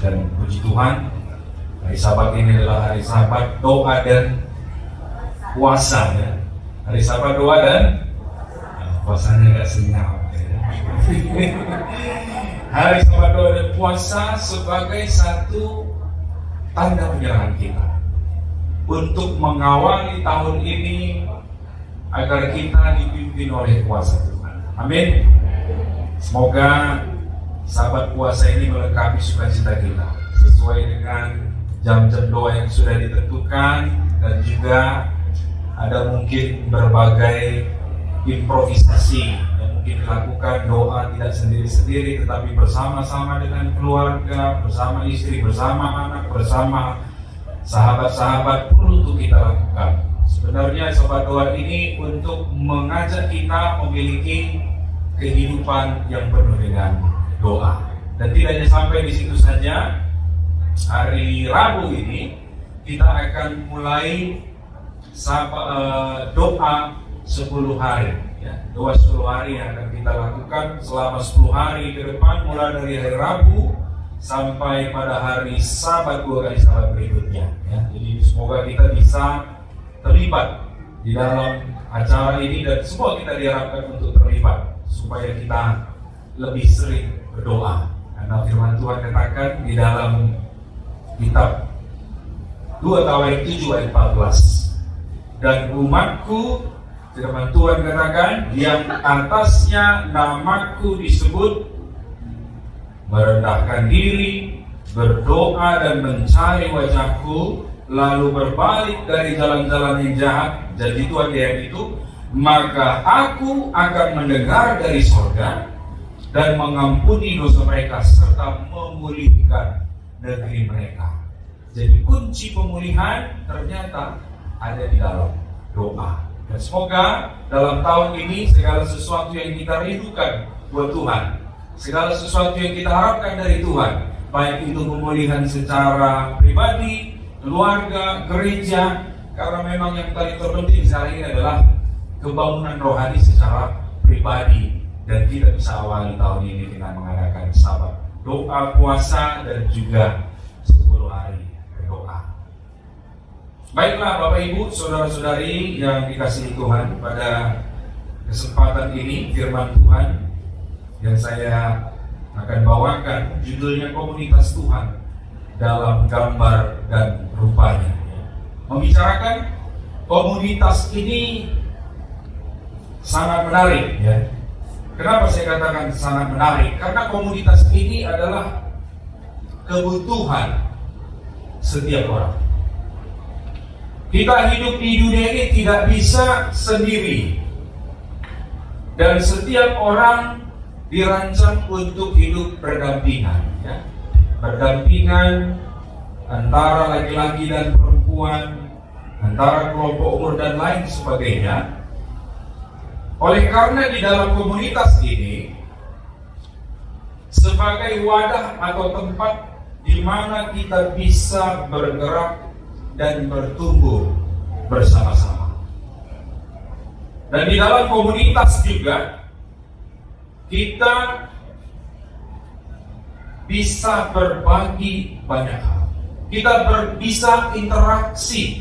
Dan puji Tuhan, hari Sabat ini adalah hari Sabat doa dan puasa ya. Hari Sabat doa dan puasanya agak senyap ya. Hari Sabat doa dan puasa sebagai satu tanda penyerahan kita untuk mengawali tahun ini agar kita dipimpin oleh kuasa Tuhan. Amin. Semoga Sabat puasa ini melengkapi sukacita kita sesuai dengan jam-jam doa yang sudah ditentukan, dan juga ada mungkin berbagai improvisasi yang mungkin dilakukan, doa tidak sendiri-sendiri tetapi bersama-sama dengan keluarga, bersama istri, bersama anak, bersama sahabat-sahabat perlu untuk kita lakukan. Sebenarnya Sabat doa ini untuk mengajak kita memiliki kehidupan yang penuh dengan doa. Dan tidak hanya sampai di situ saja. Hari Rabu ini kita akan mulai doa 10 hari ya. Doa 10 hari yang akan kita lakukan selama 10 hari ke depan, mulai dari hari Rabu sampai pada hari Sabat, 2 kali Sabat berikutnya ya. Jadi semoga kita bisa terlibat di dalam acara ini, dan semua kita diharapkan untuk terlibat supaya kita lebih sering berdoa. Karena firman Tuhan katakan di dalam kitab 2 Tawarik 7 ayat 14, dan umatku, firman Tuhan katakan, yang atasnya namaku disebut, merendahkan diri, berdoa dan mencari wajahku, lalu berbalik dari jalan-jalan yang jahat, janji Tuhan di ayat itu, maka aku akan mendengar dari sorga dan mengampuni dosa mereka serta memulihkan negeri mereka. Jadi kunci pemulihan ternyata ada di dalam doa. Dan semoga dalam tahun ini segala sesuatu yang kita rindukan buat Tuhan, segala sesuatu yang kita harapkan dari Tuhan, baik itu pemulihan secara pribadi, keluarga, gereja, karena memang yang paling terpenting saat ini adalah kebangunan rohani secara pribadi. Dan kita bisa awali tahun ini dengan mengadakan Sabat doa, puasa, dan juga 10 hari berdoa. Baiklah Bapak Ibu, saudara-saudari yang dikasihi Tuhan, pada kesempatan ini firman Tuhan yang saya akan bawakan judulnya Komunitas Tuhan dalam Gambar dan Rupanya. Membicarakan komunitas ini sangat menarik ya. Kenapa saya katakan sangat menarik? Karena komunitas ini adalah kebutuhan setiap orang. Kita hidup di dunia ini tidak bisa sendiri, dan setiap orang dirancang untuk hidup berdampingan ya. Berdampingan antara laki-laki dan perempuan, antara kelompok umur dan lain sebagainya. Oleh karena di dalam komunitas ini sebagai wadah atau tempat di mana kita bisa bergerak dan bertumbuh bersama-sama. Dan di dalam komunitas juga kita bisa berbagi banyak hal. Kita bisa interaksi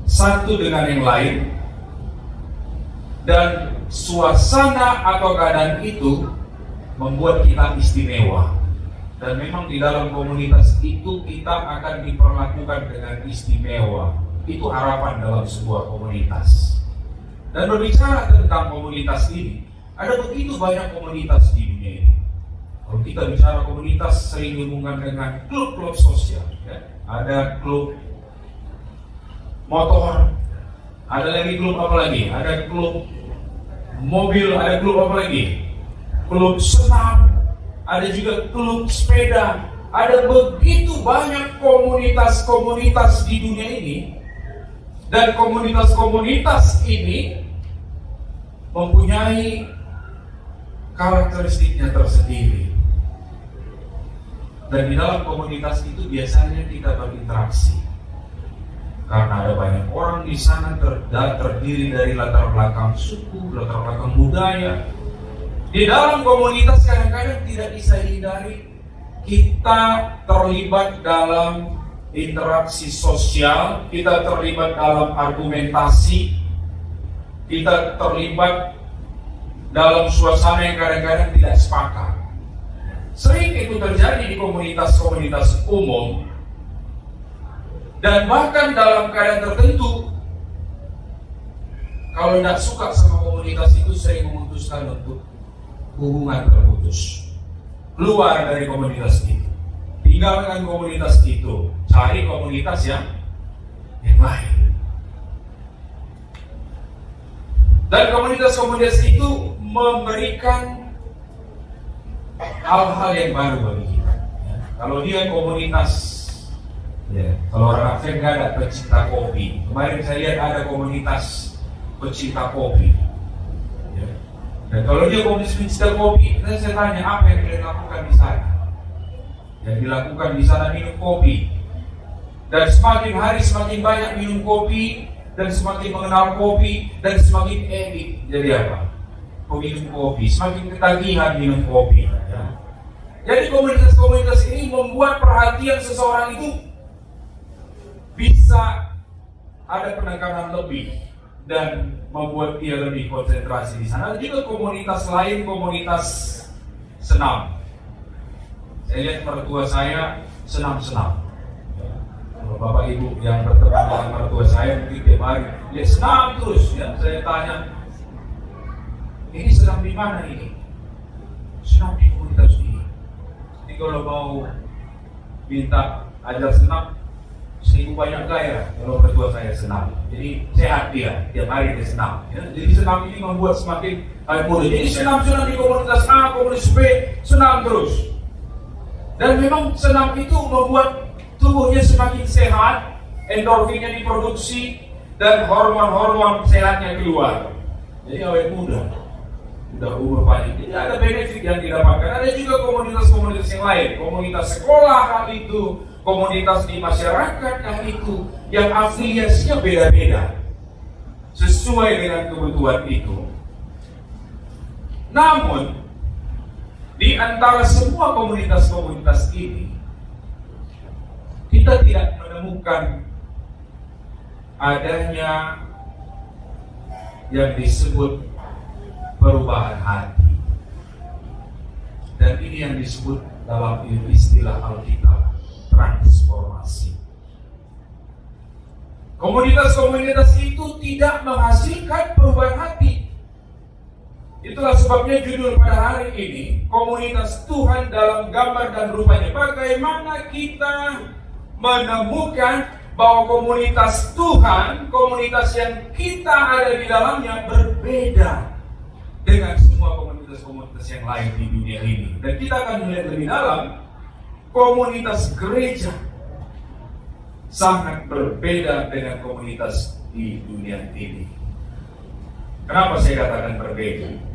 satu dengan yang lain. Dan suasana atau keadaan itu membuat kita istimewa. Dan memang di dalam komunitas itu kita akan diperlakukan dengan istimewa. Itu harapan dalam sebuah komunitas. Dan berbicara tentang komunitas ini, ada begitu banyak komunitas di dunia ini. Kalau kita bicara komunitas, sering dihubungkan dengan klub-klub sosial ya. Ada klub motor, ada lagi klub apa lagi? Ada klub mobil, ada klub apa lagi? Klub senam, ada juga klub sepeda. Ada begitu banyak komunitas-komunitas di dunia ini. Dan komunitas-komunitas ini mempunyai karakteristiknya tersendiri. Dan di dalam komunitas itu biasanya kita berinteraksi. Karena ada banyak orang di sana terdiri dari latar belakang suku, latar belakang budaya. Di dalam komunitas kadang-kadang tidak bisa hindari kita terlibat dalam interaksi sosial, kita terlibat dalam argumentasi, kita terlibat dalam suasana yang kadang-kadang tidak sepakat. Sering itu terjadi di komunitas-komunitas umum, dan bahkan dalam keadaan tertentu, kalau tidak suka sama komunitas itu, sering memutuskan untuk hubungan terputus, keluar dari komunitas itu, tinggalkan komunitas itu, cari komunitas yang lain. Dan komunitas-komunitas itu memberikan hal-hal yang baru bagi kita. Kalau dia komunitas, kalau orang Aceh nggak ada pecinta kopi. Kemarin saya lihat ada komunitas pecinta kopi. Dan kalau dia komunitas pecinta kopi, saya tanya apa yang dia lakukan di sana. Yang dilakukan di sana minum kopi. Dan semakin hari semakin banyak minum kopi, dan semakin mengenal kopi, dan semakin edik. Jadi apa? Minum kopi, semakin ketagihan minum kopi. Jadi komunitas-komunitas ini membuat perhatian seseorang itu bisa ada penekanan lebih dan membuat dia lebih konsentrasi di sana. Ada juga komunitas lain, komunitas senam. Saya lihat mertua saya senam-senam. Kalau bapak ibu yang bertemu dengan mertua saya mungkin tiap hari dia senam terus. Saya tanya, ini senam di mana ini? Senam di komunitas ini. Jadi kalau mau minta ajar senam, 1000 banyak gaya kalau mertua saya senam. Jadi sehat dia, tiap hari dia senam. Jadi senam ini membuat semakin mudah. Jadi senam-senam di komunitas A, komunitas B, senam terus. Dan memang senam itu membuat tubuhnya semakin sehat, endorfinnya diproduksi, dan hormon-hormon sehatnya keluar. Jadi awet muda, udah umur panjang. Jadi ada benefit yang didapatkan. Ada juga komunitas-komunitas yang lain, komunitas sekolah hal itu, komunitas di masyarakat hal itu, yang afiliasinya beda-beda, sesuai dengan kebutuhan itu. Namun, di antara semua komunitas-komunitas ini, kita tidak menemukan adanya yang disebut perubahan hati. Dan ini yang disebut dalam istilah Alkitab transformasi. Komunitas-komunitas itu tidak menghasilkan perubahan hati. Itulah sebabnya judul pada hari ini, komunitas Tuhan dalam gambar dan rupanya. Bagaimana kita menemukan bahwa komunitas Tuhan, komunitas yang kita ada di dalamnya berbeda dengan semua komunitas-komunitas yang lain di dunia ini. Dan kita akan melihat lebih dalam, komunitas gereja sangat berbeda dengan komunitas di dunia ini. Kenapa saya katakan berbeda?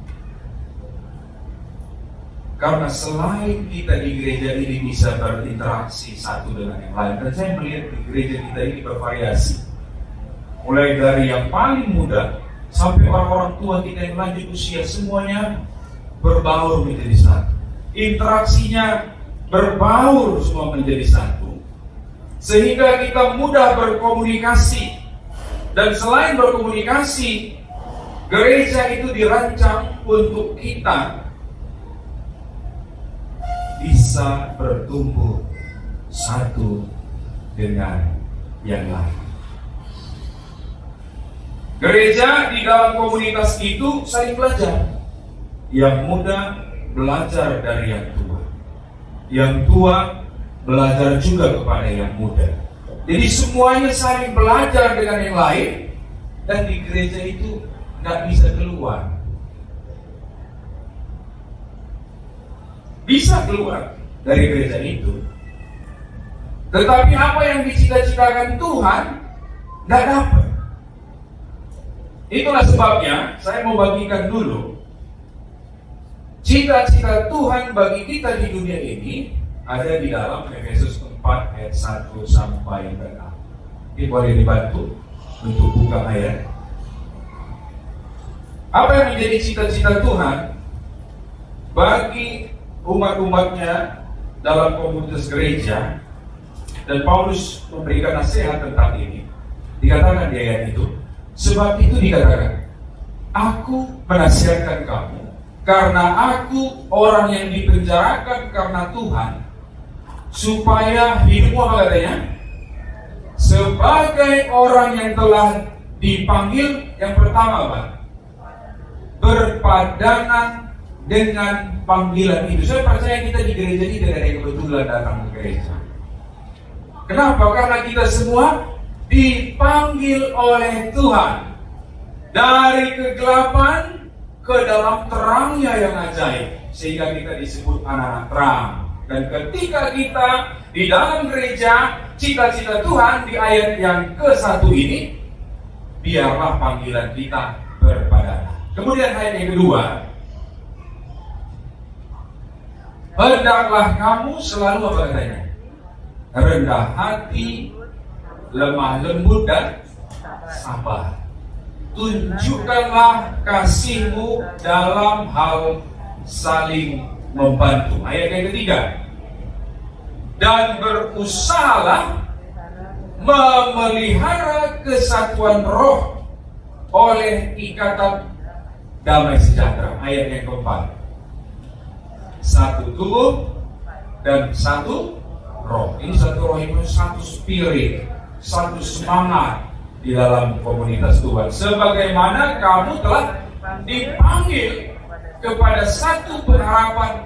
Karena selain kita di gereja ini bisa berinteraksi satu dengan yang lain, dan saya melihat di gereja kita ini bervariasi. Mulai dari yang paling muda sampai orang-orang tua kita yang lanjut usia, semuanya berbaur menjadi satu. Interaksinya berbaur semua menjadi satu. Sehingga kita mudah berkomunikasi. Dan selain berkomunikasi, gereja itu dirancang untuk kita bisa bertumbuh satu dengan yang lain. Gereja di dalam komunitas itu saling belajar. Yang muda belajar dari yang tua. Yang tua belajar juga kepada yang muda. Jadi semuanya saling belajar dengan yang lain. Dan di gereja itu nggak bisa keluar. Bisa keluar dari gereja itu, tetapi apa yang dicita-citakan Tuhan nggak dapat. Itulah sebabnya saya mau bagikan dulu cita-cita Tuhan bagi kita di dunia ini ada di dalam Efesus 4 ayat 1 sampai 6. Ini boleh dibantu untuk buka ayat. Apa yang menjadi cita-cita Tuhan bagi umat-umatnya dalam komunitas gereja, dan Paulus memberikan nasihat tentang ini. Dikatakan di ayat itu, sebab itu dikatakan, aku menasihatkan kamu, karena aku orang yang dipenjarakan karena Tuhan, supaya hidupmu, apa katanya? Sebagai orang yang telah dipanggil, yang pertama apa? Berpadanan dengan panggilan itu. Saya percaya kita di gereja ini tidak ada yang kebetulan datang ke gereja. Kenapa? Karena kita semua dipanggil oleh Tuhan dari kegelapan ke dalam terangnya yang ajaib, sehingga kita disebut anak-anak terang. Dan ketika kita di dalam gereja, cita-cita Tuhan di ayat yang ke-1 ini, biarlah panggilan kita berpadanan. Kemudian ayat yang kedua, hendaklah kamu selalu, apa katanya? Rendah hati, lemah lembut, dan sabar. Tunjukkanlah kasihmu dalam hal saling membantu. Ayat yang ketiga, dan berusahalah memelihara kesatuan roh oleh ikatan damai sejahtera. Ayat yang keempat, satu tubuh dan satu roh. Ini satu roh itu satu spirit, satu semangat di dalam komunitas Tuhan. Sebagaimana kamu telah dipanggil kepada satu pengharapan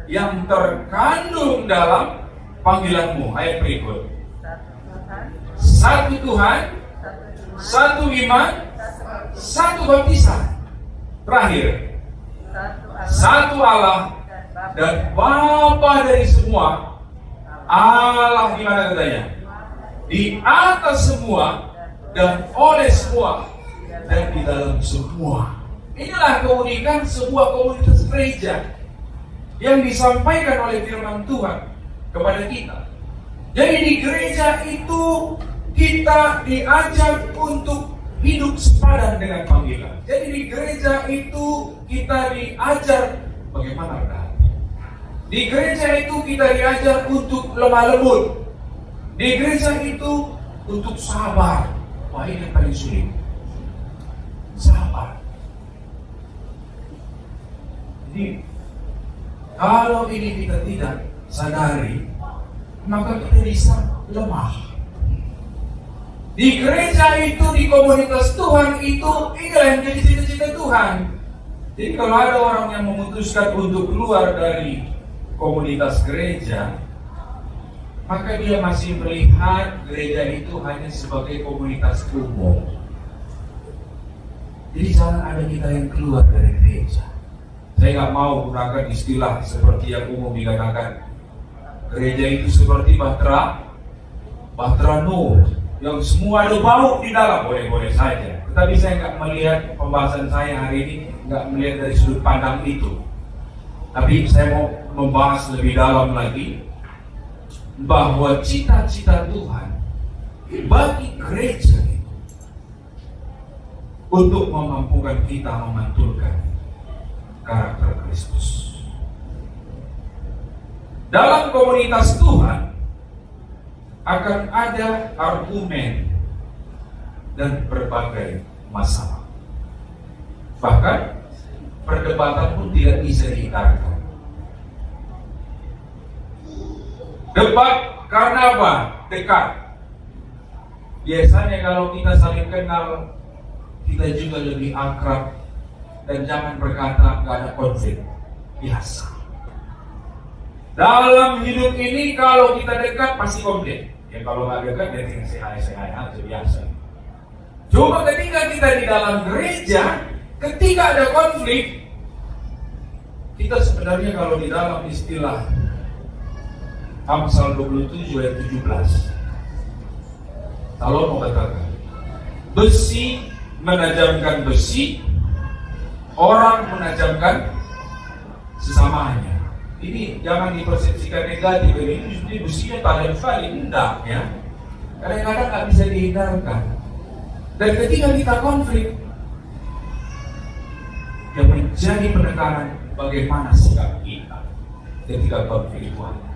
yang terkandung dalam panggilanmu. Ayat berikut, satu Tuhan, satu iman, satu baptisan. Terakhir, satu Allah dan Bapa dari semua. Allah gimana katanya? Di atas semua dan oleh semua dan di dalam semua. Inilah keunikan sebuah komunitas gereja yang disampaikan oleh firman Tuhan kepada kita. Jadi di gereja itu kita diajak untuk hidup sepadan dengan panggilan. Jadi di gereja itu kita diajar bagaimana berhati. Di gereja itu kita diajar untuk lemah lembut. Di gereja itu untuk sabar. Wah, ini yang paling sulit. Sabar. Jadi kalau ini kita tidak sadari, maka kita bisa lemah. Di gereja itu, di komunitas Tuhan itu, inilah yang jadi cita-cita Tuhan. Jadi kalau ada orang yang memutuskan untuk keluar dari komunitas gereja, maka dia masih melihat gereja itu hanya sebagai komunitas umum. Jadi jangan ada kita yang keluar dari gereja. Saya nggak mau gunakan istilah seperti yang umum dikatakan. Gereja itu seperti bahtera Nuh, yang semua ada bau di dalam. Boleh-boleh saja. Tetapi saya nggak melihat pembahasan saya hari ini, nggak melihat dari sudut pandang itu. Tapi saya mau membahas lebih dalam lagi bahwa cita-cita Tuhan bagi gereja itu untuk memampukan kita memantulkan karakter Kristus. Dalam komunitas Tuhan akan ada argumen dan berbagai masalah. Bahkan perdebatan pun tidak bisa dihindarkan. Debat karena apa? Dekat. Biasanya kalau kita saling kenal, kita juga lebih akrab. Dan jangan berkata gak ada konflik. Biasa. Dalam hidup ini kalau kita dekat pasti konflik. Ya kalau gak dekat ya tinggal sehai-sehai aja biasa. Cuma ketika kita di dalam gereja, ketika ada konflik, kita sebenarnya kalau di dalam istilah Amsal 27 ayat 17, Salomo katakan, besi menajamkan besi, orang menajamkan sesamanya. Ini jangan dipersepsikan negatif. Ini besinya tajam sekali, enggak ya. Kadang-kadang nggak bisa dihindarkan. Dan ketika kita konflik, yang menjadi penekanan bagaimana sikap kita ketika konflik itu ada.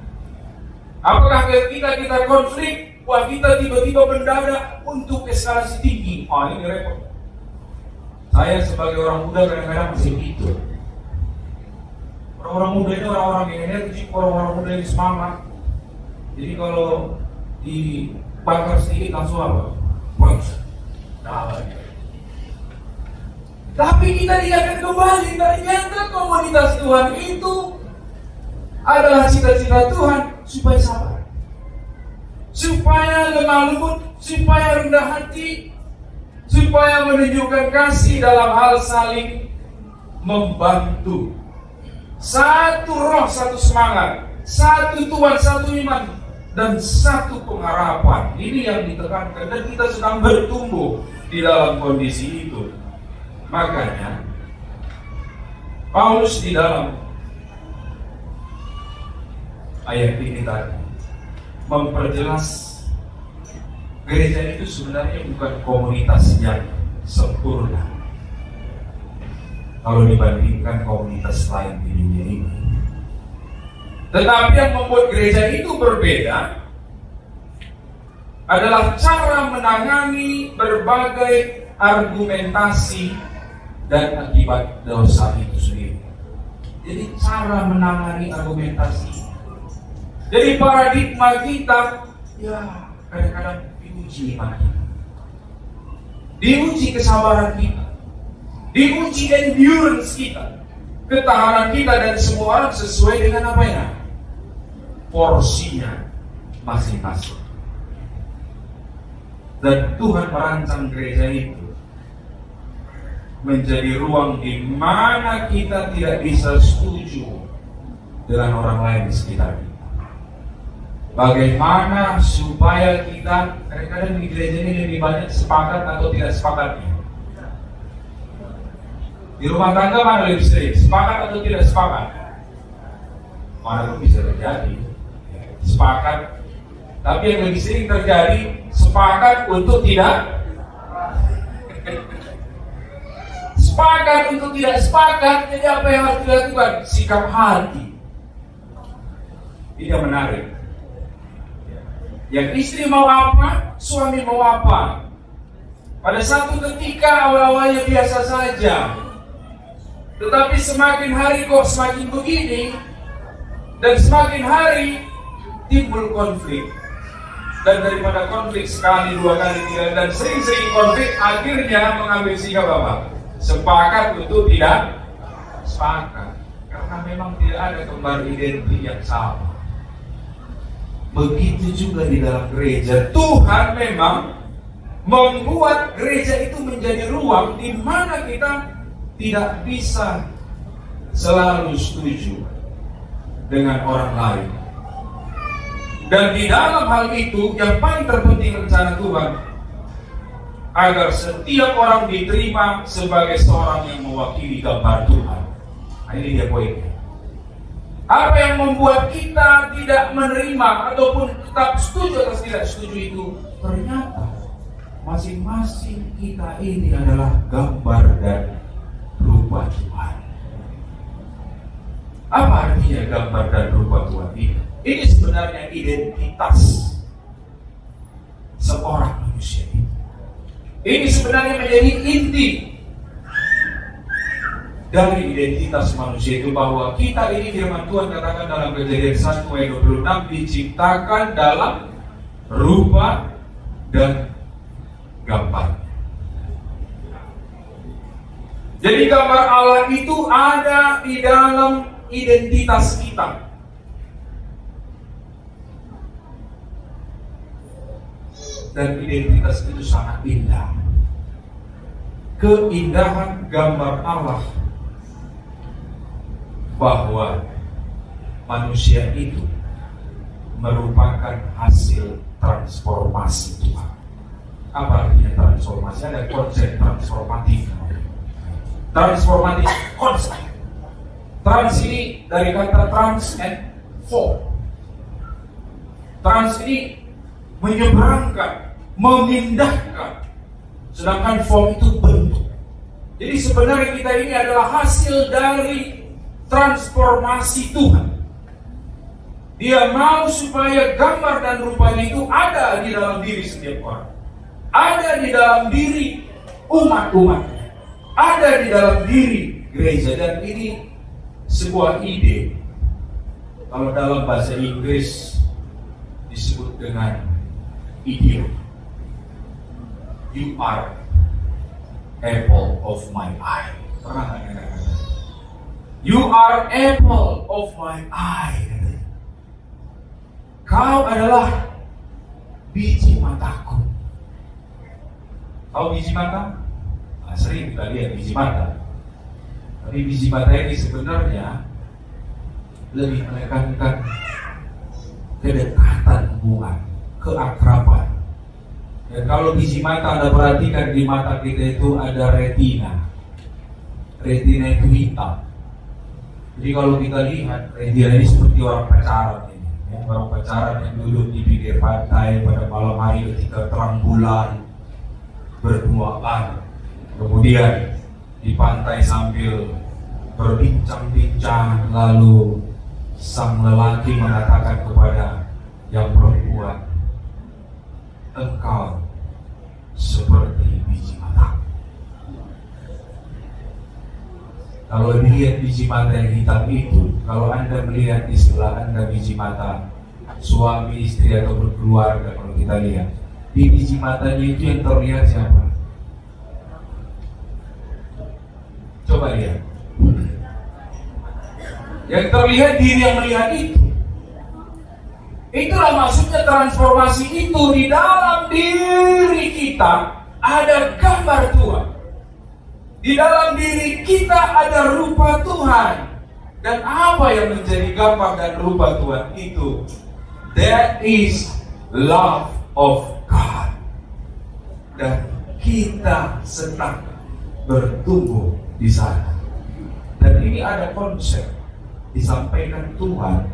Apakah ketika kita konflik, wah kita tiba-tiba mendadak untuk eskalasi tinggi? Oh ini repot. Saya sebagai orang muda kadang-kadang masih gitu. Orang-orang muda ini orang-orang yang energi, orang-orang muda yang semangat. Jadi kalau dibakar sedikit langsung apa? Wah, tapi kita diingatkan kembali, ternyata komunitas Tuhan itu adalah cita-cita Tuhan supaya sabar, supaya lemah lembut, supaya rendah hati, supaya menunjukkan kasih dalam hal saling membantu. Satu roh, satu semangat, satu Tuhan, satu iman, dan satu pengharapan. Ini yang ditekankan, dan kita sedang bertumbuh di dalam kondisi itu. Makanya Paulus di dalam ayat ini tadi memperjelas gereja itu sebenarnya bukan komunitas yang sempurna kalau dibandingkan komunitas lain di dunia ini. Tetapi yang membuat gereja itu berbeda adalah cara menangani berbagai argumentasi dan akibat dosa itu sendiri. Jadi cara menangani argumentasi. Jadi paradigma kita, ya kadang-kadang diuji iman kita, diuji kesabaran kita, diuji endurance kita, ketahanan kita, dan semua orang sesuai dengan apa ya? Porsinya masing-masing. Dan Tuhan merancang gereja itu menjadi ruang di mana kita tidak bisa setuju dengan orang lain di sekitar kita. Bagaimana supaya kita, kadang-kadang di gereja ini lebih banyak sepakat atau tidak sepakatnya. Di rumah tangga mana lebih sering, sepakat atau tidak sepakat? Mana pun bisa terjadi sepakat, tapi yang lebih sering terjadi sepakat untuk tidak sepakat untuk tidak sepakat. Jadi apa yang harus dilakukan? Sikap hati. Ini yang menarik. Yang istri mau apa, suami mau apa. Pada satu ketika awal-awalnya biasa saja, tetapi semakin hari kok semakin begini, dan semakin hari timbul konflik. Dan daripada konflik sekali, dua kali, tiga, dan sering-sering konflik, akhirnya mengambil sikap apa? Sepakat untuk tidak sepakat. Karena memang tidak ada kembar identik yang sama. Begitu juga di dalam gereja. Tuhan memang membuat gereja itu menjadi ruang di mana kita tidak bisa selalu setuju dengan orang lain. Dan di dalam hal itu yang paling terpenting rencana Tuhan agar setiap orang diterima sebagai seorang yang mewakili gambar Tuhan. Nah, ini dia poinnya. Apa yang membuat kita tidak menerima ataupun tetap setuju atau tidak setuju itu, ternyata masing-masing kita ini adalah gambar dan rupa Tuhan. Apa artinya gambar dan rupa Tuhan ini? Ini sebenarnya identitas seorang manusia ini. Ini sebenarnya menjadi inti dari identitas manusia itu, bahwa kita ini, firman Tuhan katakan dalam Kejadian 1 ayat 26, diciptakan dalam rupa dan gambar. Jadi gambar Allah itu ada di dalam identitas kita. Dan identitas itu sangat indah. Keindahan gambar Allah bahwa manusia itu merupakan hasil transformasi Tuhan. Apa artinya transformasi? Ada konsep transformatif. Transformatif konsep. Trans ini dari kata trans and form. Trans ini menyeberangkan, memindahkan, sedangkan form itu bentuk. Jadi sebenarnya kita ini adalah hasil dari transformasi Tuhan. Dia mau supaya gambar dan rupanya itu ada di dalam diri setiap orang. Ada di dalam diri umat-umatnya. Ada di dalam diri gereja. Dan ini sebuah ide. Kalau dalam bahasa Inggris disebut dengan idiom. You are apple of my eye. Pernah nggak dengar kata? You are apple of my eye. Kau adalah biji mataku. Tahu biji mata? Nah, sering kita lihat biji mata. Tapi biji mata ini sebenarnya lebih menekankan kedekatan hubungan, keakraban. Dan kalau biji mata Anda perhatikan, di mata kita itu ada retina. Retina itu hitam. Jadi kalau kita lihat, retina ini seperti orang pacaran ini. Ya, orang pacaran yang duduk di pinggir pantai pada malam hari ketika terang bulan berduaan. Kemudian di pantai sambil berbincang-bincang, lalu sang lelaki mengatakan kepada yang perempuan, engkau seperti biji mata. Kalau dilihat biji mata yang hitam itu, kalau Anda melihat di sebelah Anda biji mata suami, istri atau berkeluarga, kalau kita lihat di biji matanya itu yang terlihat siapa? Coba lihat. Yang terlihat diri yang melihat itu. Itulah maksudnya transformasi itu. Di dalam diri kita ada gambar Tuhan. Di dalam diri kita ada rupa Tuhan. Dan apa yang menjadi gambar dan rupa Tuhan itu? That is love of God. Dan kita sedang bertumbuh di sana. Dan ini ada konsep disampaikan Tuhan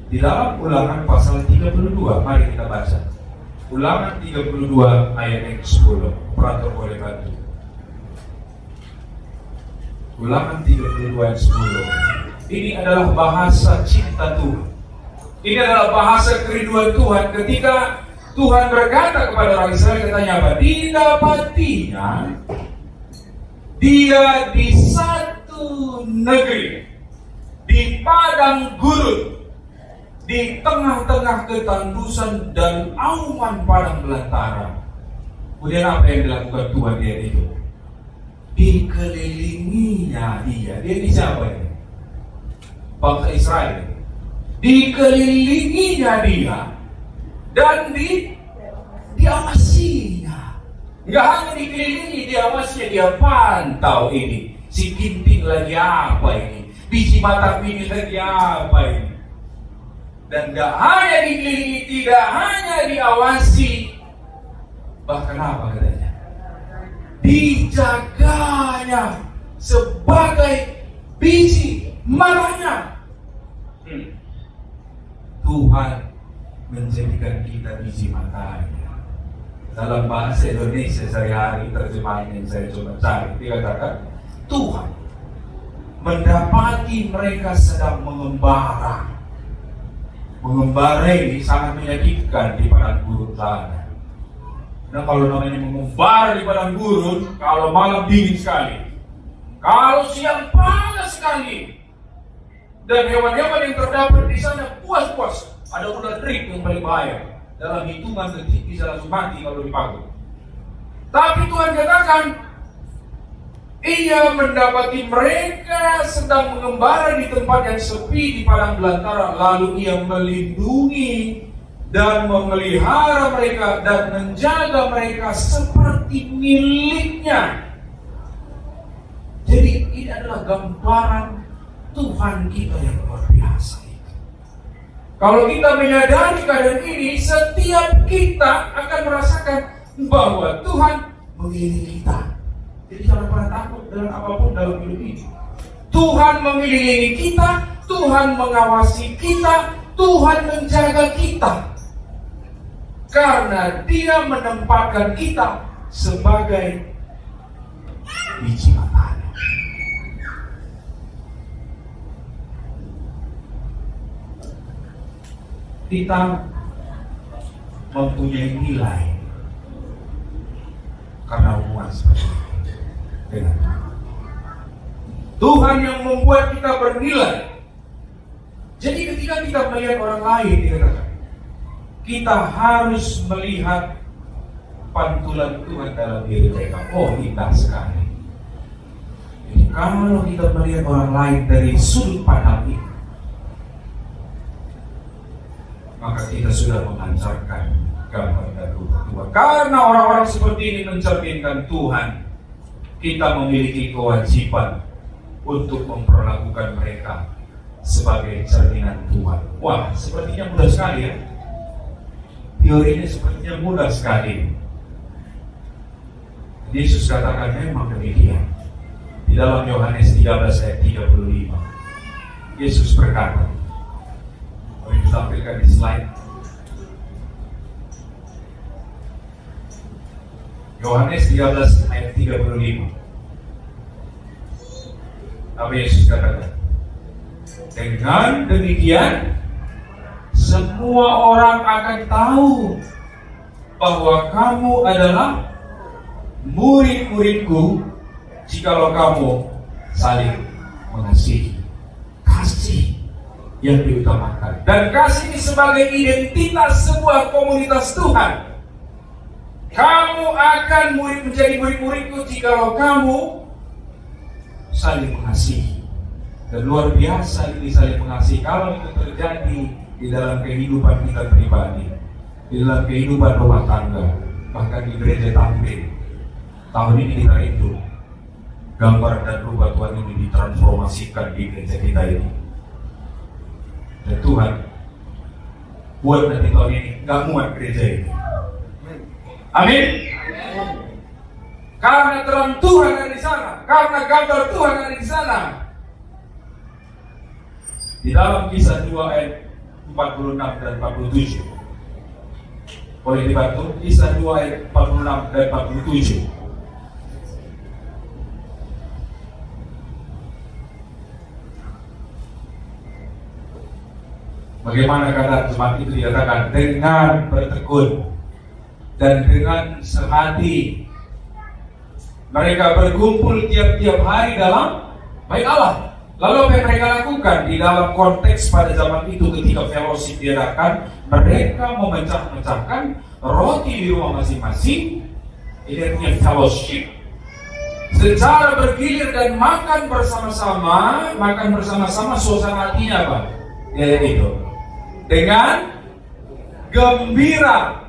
di dalam Ulangan pasal 32. Mari kita baca Ulangan 32 ayat yang 10. Operator boleh bantu. Ulangan 32 ayat 10. Ini adalah bahasa cinta Tuhan. Ini adalah bahasa kerinduan Tuhan ketika Tuhan berkata kepada orang Israel, katanya apa? Didapatinya dia di satu negeri, di padang gurun, di tengah-tengah ketandusan dan auman padang belantara. Kemudian apa yang dilakukan Tuhan dia itu? Dikelilinginya dia. Dia ini siapa ini? Bangsa Israel. Dikelilinginya dia dan diawasinya. Enggak hanya dikelilingi, diawasinya, dia pantau ini. Si ginting lagi apa ini? Biji mata ini lagi apa ini? Dan gak hanya dikelilingi, tidak hanya diawasi, bahkan apa katanya? Dijaganya sebagai biji matanya. Tuhan menjadikan kita biji matanya. Dalam bahasa Indonesia sehari-hari terjemahan yang saya coba cari, dia katakan Tuhan mendapati mereka sedang mengembara. Mengembara ini sangat menyakitkan di padang gurun sana. Nah, kalau namanya mengembara di padang gurun, kalau malam dingin sekali, kalau siang panas sekali, dan hewan-hewan yang terdapat di sana puas-puas. Ada ular derik yang paling bahaya. Dalam hitungan detik bisa langsung mati kalau dipagut. Tapi Tuhan katakan, Ia mendapati mereka sedang mengembara di tempat yang sepi di padang belantara, lalu Ia melindungi dan memelihara mereka dan menjaga mereka seperti miliknya. Jadi ini adalah gambaran Tuhan kita yang luar biasa. Kalau kita menyadari keadaan ini, setiap kita akan merasakan bahwa Tuhan mengelilingi kita. Jadi jangan pernah takut dengan apapun dalam hidup ini. Tuhan mengelilingi kita, Tuhan mengawasi kita, Tuhan menjaga kita. Karena Dia menempatkan kita sebagai biji matanya. kita mempunyai nilai karena hubungan seperti itu dengan Tuhan. Tuhan yang membuat kita bernilai. Jadi ketika kita melihat orang lain, kita harus melihat pantulan Tuhan dalam diri mereka. Oh, indah sekali. Jadi kalau kita melihat orang lain dari sudut pandang ini, maka kita sudah memancarkan gambar dan rupa Tuhan. Karena orang-orang seperti ini mencerminkan Tuhan, kita memiliki kewajiban untuk memperlakukan mereka sebagai cerminan Tuhan. Wah, sepertinya mudah sekali ya. Teorinya sepertinya mudah sekali. Yesus katakan memang demikian. Di dalam Yohanes 13 ayat 35, Yesus berkata, boleh ditampilkan di slide. Yohanes 13 ayat 35. Apa Yesus katakan? Dengan demikian semua orang akan tahu bahwa kamu adalah murid-muridku jikalau kamu saling mengasihi. Kasih yang diutamakan. Dan kasih ini sebagai identitas sebuah komunitas Tuhan. Kamu akan menjadi murid-muridku jikalau kamu saling mengasihi. Dan luar biasa ini saling mengasihi. Kalau itu terjadi di dalam kehidupan kita pribadi, di dalam kehidupan rumah tangga, bahkan di gereja tampil. Tahun ini kita rindu gambar dan rupa Tuhan ini ditransformasikan di gereja kita ini. Dan Tuhan buat nanti tahun ini gak muat gereja ini. Amin. Karena terang Tuhan ada di sana, karena gambar Tuhan ada di sana. Di dalam Kisah 2 ayat 46 dan 47. Boleh dibantu? Kisah 2 ayat 46 dan 47. Bagaimana kata jemaat itu dikatakan? Dengan bertekun dan dengan sehati mereka berkumpul tiap-tiap hari dalam baik Allah. Lalu apa yang mereka lakukan di dalam konteks pada zaman itu ketika fellowship diadakan, mereka memecah-mecahkan roti di rumah masing-masing. Ini artinya fellowship. Secara bergilir dan makan bersama-sama suasana hatinya apa? Ya itu. Dengan gembira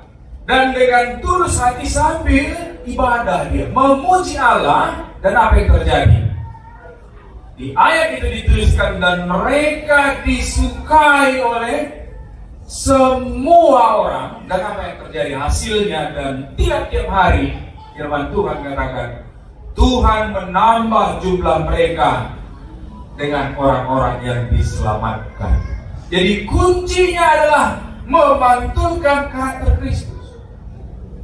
dan dengan tulus hati sambil ibadah dia memuji Allah. Dan apa yang terjadi? Di ayat itu dituliskan dan mereka disukai oleh semua orang. Dan apa yang terjadi hasilnya? Dan tiap-tiap hari firman Tuhan katakan Tuhan menambah jumlah mereka dengan orang-orang yang diselamatkan. Jadi kuncinya adalah memantulkan karakter Kristus.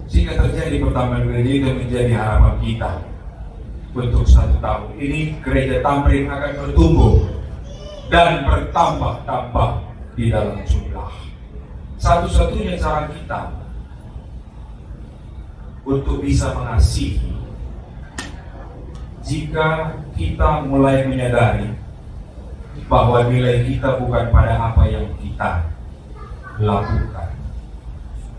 Jika terjadi pertambahan gereja itu menjadi harapan kita untuk 1 tahun ini. Gereja Tamrin akan bertumbuh dan bertambah-tambah di dalam jumlah. Satu-satunya cara kita untuk bisa mengasihi, jika kita mulai menyadari bahwa nilai kita bukan pada apa yang kita lakukan.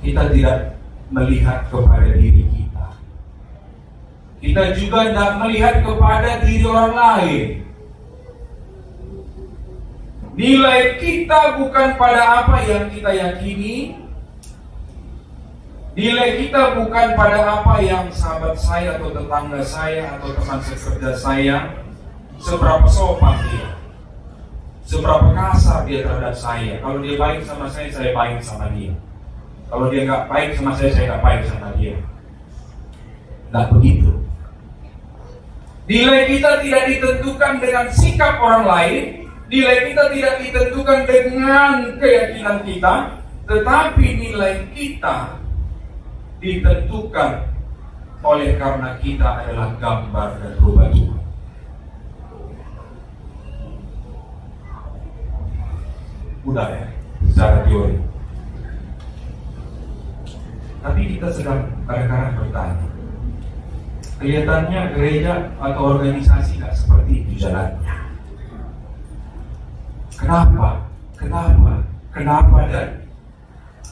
Kita tidak melihat kepada diri kita. Kita juga tidak melihat kepada diri orang lain. Nilai kita bukan pada apa yang kita yakini. Nilai kita bukan pada apa yang sahabat saya atau tetangga saya atau teman sekerja saya, seberapa sopan dia, seberapa kasar dia terhadap saya. Kalau dia baik sama saya baik sama dia. Kalau dia nggak baik sama saya nggak baik sama dia. Nggak begitu. Nilai kita tidak ditentukan dengan sikap orang lain. Nilai kita tidak ditentukan dengan keyakinan kita. Tetapi nilai kita ditentukan oleh karena kita adalah gambar dan rupa Tuhan. Mudah ya, secara teori. Tapi kita sedang kadang-kadang bertanya, kelihatannya gereja atau organisasi nggak seperti itu jalannya. Kenapa? Dan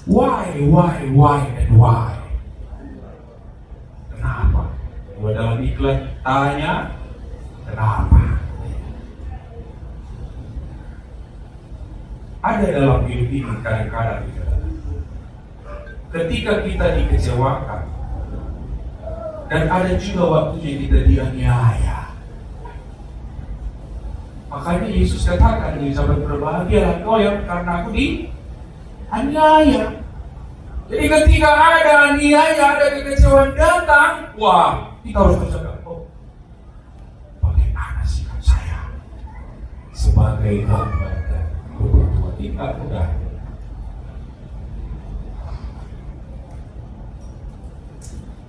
why and why? Kenapa? Kalau dalam iklan tanya, kenapa? Ada dalam hidup ini kadang-kadang ketika kita dikecewakan, dan ada juga waktunya kita dianiaya. Makanya Yesus katakan di sahabat, berbahagialah kau yang karena aku dianiaya. Jadi ketika ada aniaya, ada kekecewaan datang, wah, kita harus bercakap, oh, bagaimana sikap saya sebagai hamba dan kebutuhan kita udah.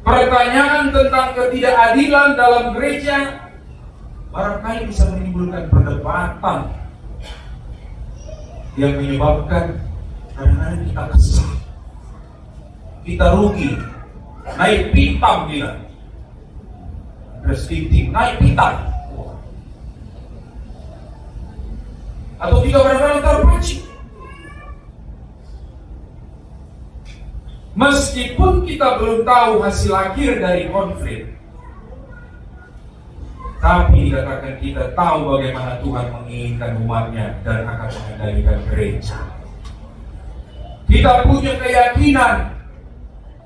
Pertanyaan tentang ketidakadilan dalam gereja barangkali bisa menimbulkan perdebatan yang menyebabkan kadang-kadang kita kesal, kita rugi, naik pitam kita, restriktif, naik pitam, atau kita kadang-kadang terpancing. Meskipun kita belum tahu hasil akhir dari konflik, tapi dikatakan kita tahu bagaimana Tuhan menginginkan umatnya dan akan mengendalikan gereja. Kita punya keyakinan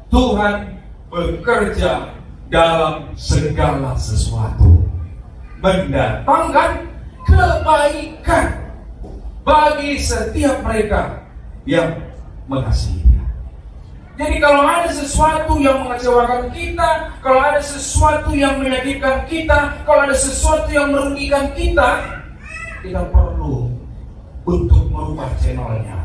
Tuhan bekerja dalam segala sesuatu, mendatangkan kebaikan bagi setiap mereka yang mengasihi. Jadi kalau ada sesuatu yang mengecewakan kita, kalau ada sesuatu yang menyakitkan kita, kalau ada sesuatu yang merugikan kita, kita perlu untuk merubah channelnya,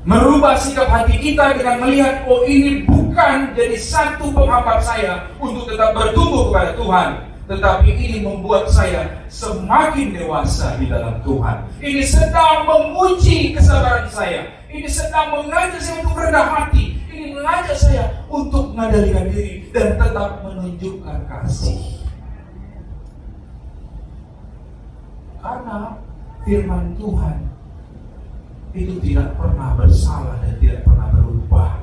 merubah sikap hati kita dengan melihat, oh ini bukan jadi satu penghambat saya untuk tetap bertumbuh kepada Tuhan, tetapi ini membuat saya semakin dewasa di dalam Tuhan. Ini sedang menguji kesabaran saya. Ini sedang mengajak saya untuk rendah hati. Ini mengajak saya untuk mengendalikan diri dan tetap menunjukkan kasih. Karena firman Tuhan itu tidak pernah bersalah dan tidak pernah berubah.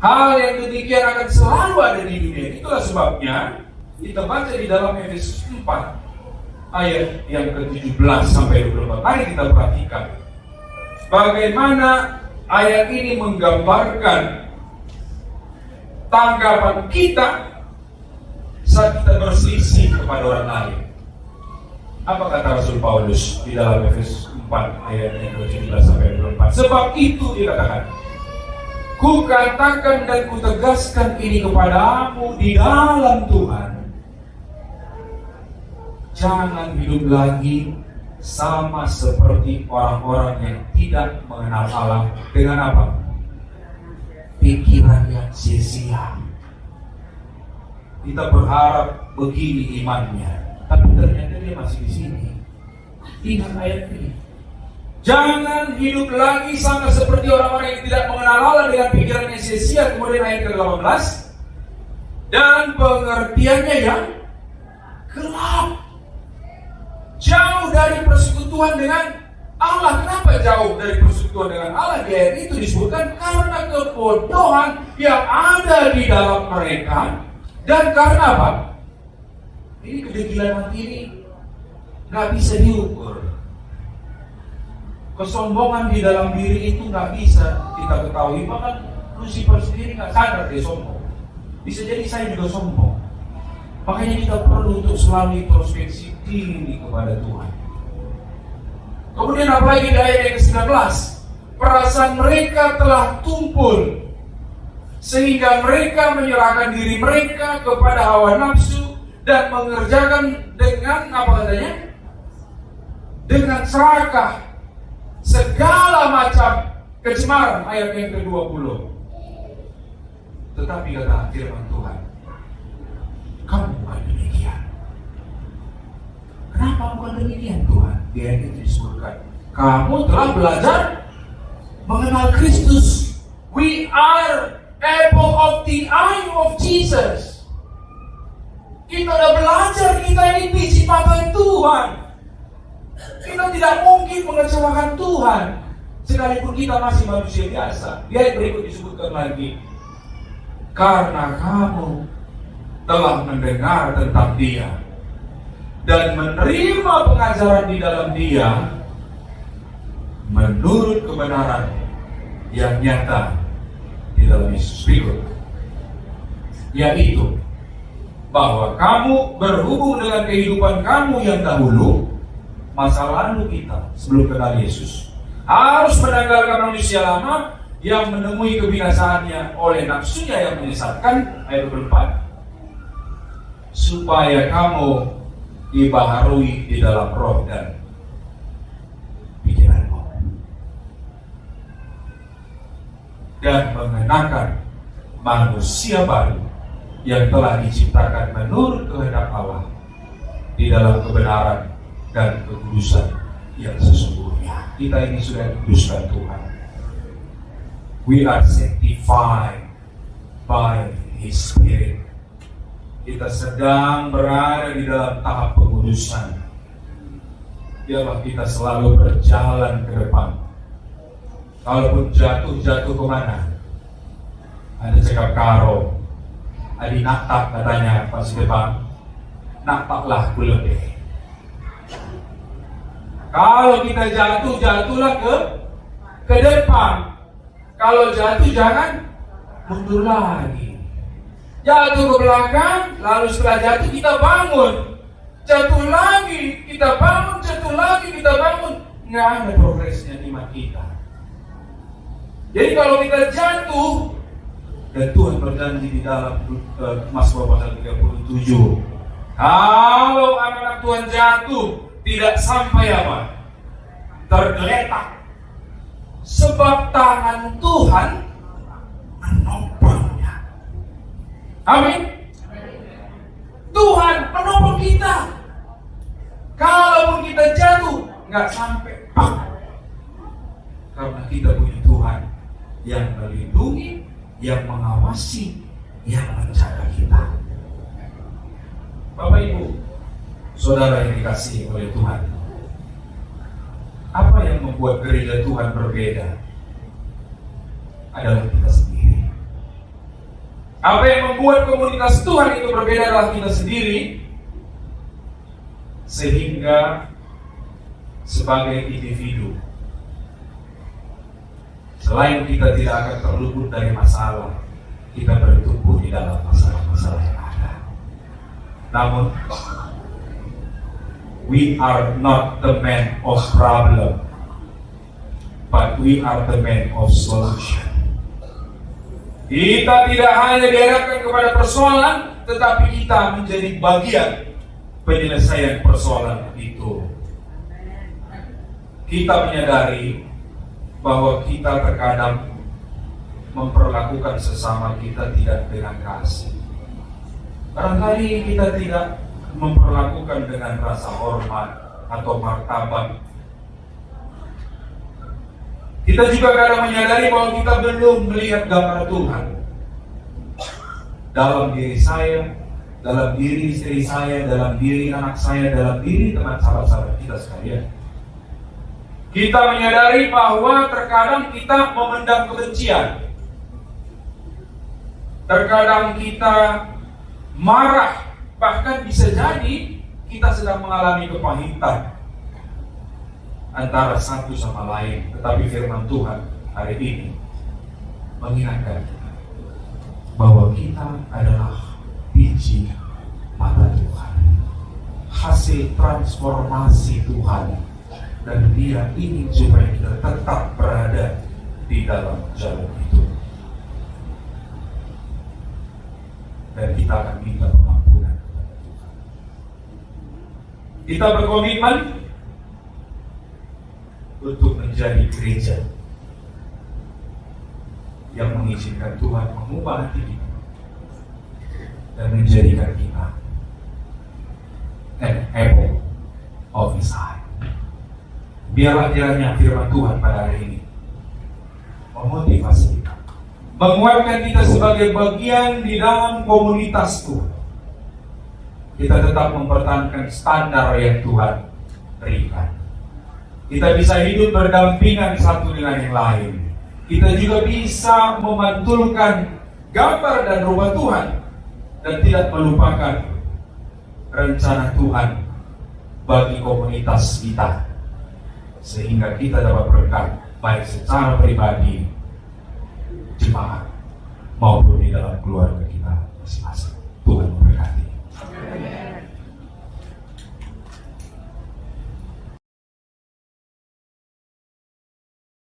Hal yang demikian akan selalu ada di dunia. Itulah sebabnya kita baca di dalam Efesus 4 ayat yang ke-17 sampai 24. Mari kita perhatikan bagaimana ayat ini menggambarkan tanggapan kita saat kita berselisih kepada orang lain. Apa kata Rasul Paulus di dalam Efesus 4 ayat yang ke-17 sampai 24? Sebab itu dikatakan, ku katakan dan ku tegaskan ini kepadamu di dalam Tuhan, jangan hidup lagi sama seperti orang-orang yang tidak mengenal Allah dengan apa? Pikiran yang sia-sia. Kita berharap begini imannya, tapi ternyata dia masih di sini. Ingat ayat ini. Jangan hidup lagi sama seperti orang-orang yang tidak mengenal Allah dengan pikiran yang sia-sia. Kemudian ayat ke-18, dan pengertiannya yang gelap, jauh dari persekutuan dengan Allah. Kenapa jauh dari persekutuan dengan Allah? Di ayat itu disebutkan karena kebodohan yang ada di dalam mereka. Dan karena apa? Ini kedegilan hati ini gak bisa diukur. Kesombongan di dalam diri itu gak bisa kita ketahui. Bahkan Lucifer sendiri gak sadar dia sombong. Bisa jadi saya juga sombong. Makanya kita perlu untuk selalu introspeksi diri kepada Tuhan. Kemudian apalagi di ayat yang ke-19, perasaan mereka telah tumpul sehingga mereka menyerahkan diri mereka kepada hawa nafsu dan mengerjakan dengan apa katanya? Dengan serakah segala macam kecemaran. Ayat yang ke-20. Tetapi kata firman Tuhan, kamu bukan demikian. Kenapa bukan demikian Tuhan? Di ayat itu disebutkan, kamu telah belajar mengenal Kristus. We are apple of the eye of Jesus. Kita udah belajar, kita ini biji mata Tuhan. Kita tidak mungkin mengecewakan Tuhan sekalipun kita masih manusia biasa. Lihat berikut disebutkan lagi. Karena kamu telah mendengar tentang Dia dan menerima pengajaran di dalam Dia menurut kebenaran yang nyata di dalam Yesus. Berikut, yaitu bahwa kamu berhubung dengan kehidupan kamu yang dahulu, masa lalu kita sebelum kenal Yesus, harus menanggalkan manusia lama yang menemui kebinasaannya oleh nafsunya yang menyesatkan. Ayat 24, supaya kamu dibaharui di dalam roh dan pikiranmu, dan mengenakan manusia baru yang telah diciptakan menurut kehendak Allah di dalam kebenaran dan kekudusan yang sesungguhnya. Kita ini sudah dikuduskan Tuhan. We are sanctified by His Spirit. Kita sedang berada di dalam tahap pengudusan. Biarlah kita selalu berjalan ke depan. Kalaupun jatuh kemana? Ada cakap karo, adi naktak katanya pas depan, naktaklah kulebe. Kalau kita jatuhlah ke depan. Kalau jatuh jangan mundur lagi. Jatuh ke belakang, lalu setelah jatuh kita bangun. Jatuh lagi, kita bangun, jatuh lagi, kita bangun. Nggak ada progresnya iman kita. Jadi kalau kita jatuh, dan Tuhan berjanji di dalam Mazmur pasal 37, kalau anak-anak Tuhan jatuh, tidak sampai apa? Tergeletak. Sebab tangan Tuhan menopangnya. Amin. Tuhan menopang kita. Kalaupun kita jatuh, nggak sampai bang. Karena kita punya Tuhan yang melindungi, yang mengawasi, yang menjaga kita. Bapak Ibu, saudara yang dikasihi oleh Tuhan, apa yang membuat gereja Tuhan berbeda adalah kita sendiri. Apa yang membuat komunitas Tuhan itu berbeda adalah kita sendiri. Sehingga sebagai individu, selain kita tidak akan terluput dari masalah, kita bertumbuh di dalam masalah-masalah yang ada. Namun, we are not the man of problem, but we are the man of solution. Kita tidak hanya dihadapkan kepada persoalan, tetapi kita menjadi bagian penyelesaian persoalan itu. Kita menyadari bahwa kita terkadang memperlakukan sesama kita tidak dengan kasih. Barangkali kita tidak memperlakukan dengan rasa hormat atau martabat. Kita juga kadang menyadari bahwa kita belum melihat gambar Tuhan dalam diri saya, dalam diri istri saya, dalam diri anak saya, dalam diri teman sahabat-sahabat kita sekalian. Kita menyadari bahwa terkadang kita memendam kebencian. Terkadang kita marah, bahkan bisa jadi kita sedang mengalami kepahitan antara satu sama lain. Tetapi firman Tuhan hari ini mengingatkan kita bahwa kita adalah biji mata Tuhan, hasil transformasi Tuhan, dan Dia ingin supaya kita tetap berada di dalam jalan itu. Dan kita akan minta pengampunan kepada Tuhan. Kita berkomitmen untuk menjadi gereja yang mengizinkan Tuhan mengubah hati kita dan menjadikan kita an apple of His eye. Biarlah kiranya firman Tuhan pada hari ini memotivasi kita menguatkan kita sebagai bagian di dalam komunitas Tuhan. Kita tetap mempertahankan standar yang Tuhan berikan. Kita bisa hidup berdampingan satu dengan yang lain. Kita juga bisa memantulkan gambar dan rupa Tuhan dan tidak melupakan rencana Tuhan bagi komunitas kita, sehingga kita dapat berkat baik secara pribadi, jemaat, maupun di dalam keluarga kita masing-masing.